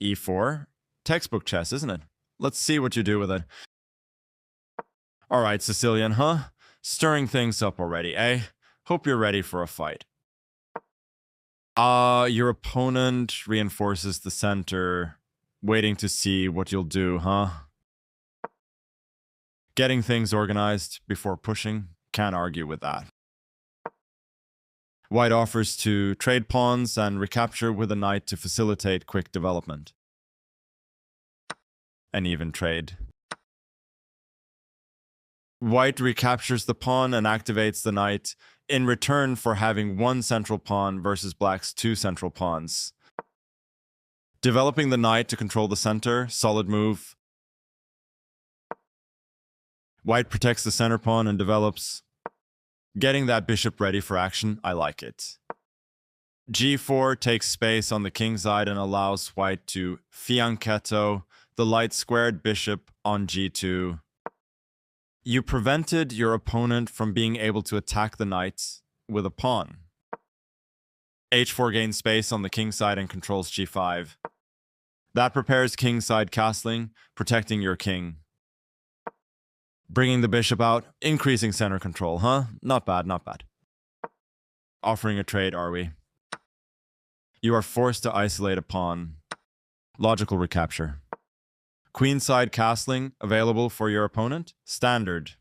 e4. Textbook chess, isn't it? Let's see what you do with it. All right, Sicilian, huh? Stirring things up already, eh? Hope you're ready for a fight. Your opponent reinforces the center, waiting to see what you'll do, huh? Getting things organized before pushing, can't argue with that. White offers to trade pawns and recapture with a knight to facilitate quick development. An even trade. White recaptures the pawn and activates the knight in return for having one central pawn versus black's two central pawns. Developing the knight to control the center, solid move. White protects the center pawn and develops. Getting that bishop ready for action, I like it. G4 takes space on the king side and allows white to fianchetto the light squared bishop on G2. You prevented your opponent from being able to attack the knight with a pawn. H4 gains space on the king side and controls G5. That prepares king side castling, protecting your king. Bringing the bishop out, increasing center control, huh? Not bad, not bad. Offering a trade, are we? You are forced to isolate a pawn. Logical recapture. Queenside castling available for your opponent? Standard.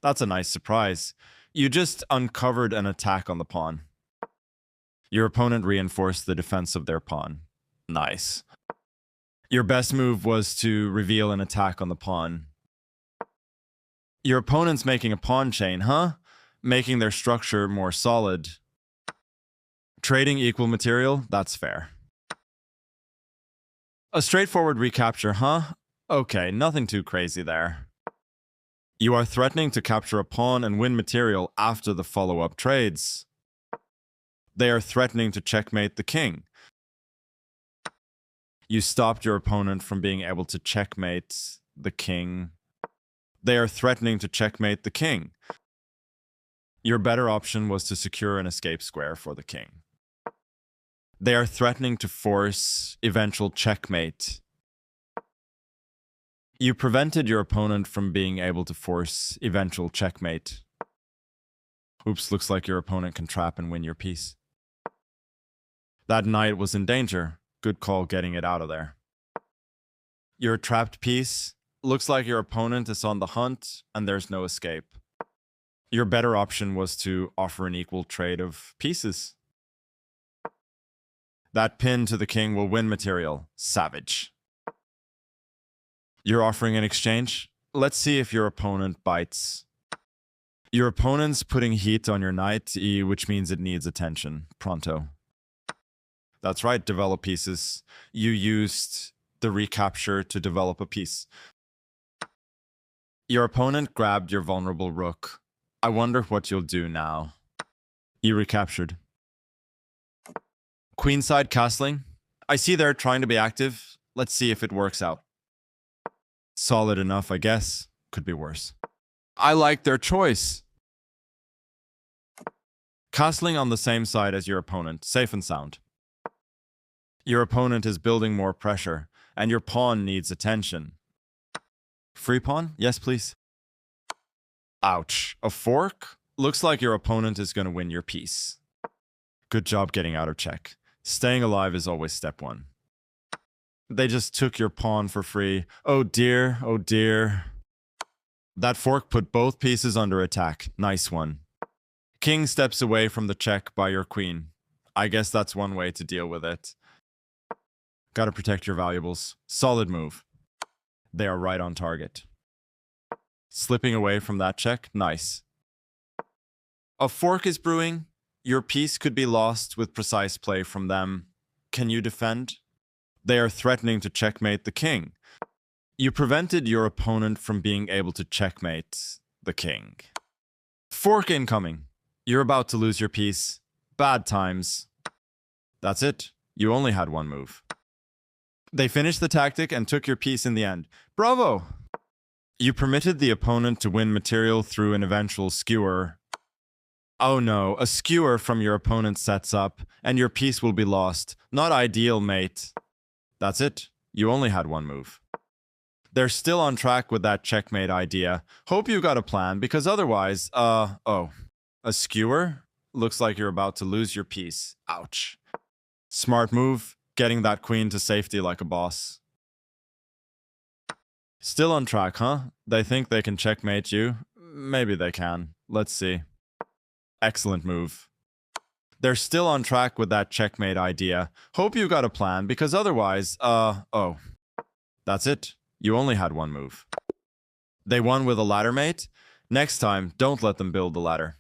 That's a nice surprise. You just uncovered an attack on the pawn. Your opponent reinforced the defense of their pawn. Nice. Your best move was to reveal an attack on the pawn. Your opponent's making a pawn chain, huh? Making their structure more solid. Trading equal material? That's fair. A straightforward recapture, huh? Okay, nothing too crazy there. You are threatening to capture a pawn and win material after the follow-up trades. They are threatening to checkmate the king. You stopped your opponent from being able to checkmate the king. They are threatening to checkmate the king. Your better option was to secure an escape square for the king. They are threatening to force eventual checkmate. You prevented your opponent from being able to force eventual checkmate. Oops, looks like your opponent can trap and win your piece. That knight was in danger. Good call getting it out of there. Your trapped piece. Looks like your opponent is on the hunt and there's no escape. Your better option was to offer an equal trade of pieces. That pin to the king will win material. Savage. You're offering an exchange? Let's see if your opponent bites. Your opponent's putting heat on your knight, which means it needs attention. Pronto. That's right, develop pieces. You used the recapture to develop a piece. Your opponent grabbed your vulnerable rook. I wonder what you'll do now. You recaptured. Queenside castling. I see they're trying to be active. Let's see if it works out. Solid enough, I guess. Could be worse. I like their choice. Castling on the same side as your opponent. Safe and sound. Your opponent is building more pressure, and your pawn needs attention. Free pawn? Yes, please. Ouch. A fork? Looks like your opponent is going to win your piece. Good job getting out of check. Staying alive is always step one. They just took your pawn for free. Oh dear, oh dear. That fork put both pieces under attack. Nice one. King steps away from the check by your queen. I guess that's one way to deal with it. Gotta protect your valuables. Solid move. They are right on target. Slipping away from that check? Nice. A fork is brewing. Your piece could be lost with precise play from them. Can you defend? They are threatening to checkmate the king. You prevented your opponent from being able to checkmate the king. Fork incoming. You're about to lose your piece. Bad times. That's it. You only had one move. They finished the tactic and took your piece in the end. Bravo! You permitted the opponent to win material through an eventual skewer. Oh no, a skewer from your opponent sets up, and your piece will be lost. Not ideal, mate. That's it. You only had one move. They're still on track with that checkmate idea. Hope you got a plan, because otherwise, oh. A skewer? Looks like you're about to lose your piece. Ouch. Smart move, getting that queen to safety like a boss. Still on track, huh? They think they can checkmate you? Maybe they can. Let's see. Excellent move. They're still on track with that checkmate idea. Hope you got a plan, because otherwise, oh. That's it. You only had one move. They won with a ladder mate? Next time, don't let them build the ladder.